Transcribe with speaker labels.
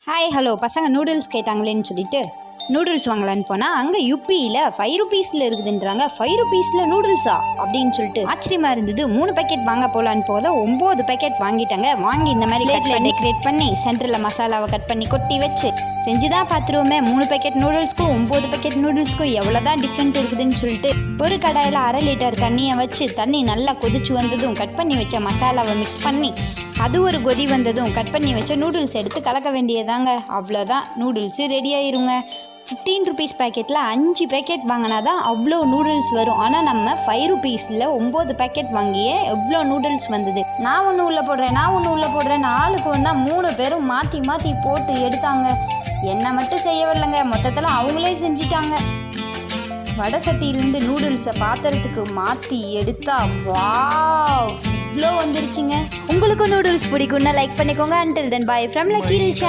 Speaker 1: Hi hello பசங்க noodles கேட்டாங்களேன்னு சொல்லிட்டு noodles வாங்கலான்னு போனால் அங்கே யுபியில் 5 ருபீஸில் இருக்குதுன்றாங்க. 5 ருபீஸில் நூடுல்ஸா அப்படின்னு சொல்லிட்டு ஆச்சரியமாக இருந்தது. 3 பேக்கெட் வாங்க போகலான்னு போத 9 பேக்கெட் வாங்கிட்டாங்க. வாங்கி இந்த மாதிரி பிளேட்டில் டெக்கரேட் பண்ணி சென்டரில் மசாலாவை கட் பண்ணி கொட்டி வச்சு செஞ்சு தான் பார்த்துருவோமே 3 பேக்கெட் நூடுல்ஸ்க்கும் 9 பேக்கெட் நூடுல்ஸ்க்கும் எவ்வளோதான் டிஃப்ரெண்ட் இருக்குதுன்னு சொல்லிட்டு ஒரு கடாயில் 1/2 லிட்டர் தண்ணியை வச்சு தண்ணி நல்லா கொதிச்சு வந்ததும் கட் பண்ணி வச்ச மசாலாவை மிக்ஸ் பண்ணி அது ஒரு கொதி வந்ததும் கட் பண்ணி வச்ச நூடுல்ஸ் எடுத்து கலக்க வேண்டியதாங்க. அவ்வளோதான், நூடுல்ஸு ரெடி ஆயிருங்க. 15 ருபீஸ் பேக்கெட்டில் 5 பேக்கெட் வாங்கினா தான் அவ்வளோ நூடுல்ஸ் வரும். ஆனால் நம்ம 5 ருபீஸில் 9 பேக்கெட் வாங்கியே எவ்வளோ நூடுல்ஸ் வந்தது. நான் ஒன்று உள்ளே போடுறேன் ஆளுக்கு ஒன்றா 3 பேரும் மாற்றி மாற்றி போட்டு எடுத்தாங்க. என்ன மட்டும் செய்யவில்லைங்க, மொத்தத்தில் அவங்களே செஞ்சிட்டாங்க. வடை சட்டியிலேருந்து நூடுல்ஸை பாத்திரத்துக்கு மாற்றி எடுத்தா வாவ் இவ்வளோ வந்துருச்சுங்க. உங்களுக்கும் நூடுல்ஸ் பிடிக்கும்னா லைக் பண்ணிக்கோங்க. until then bye from Lucky Rich.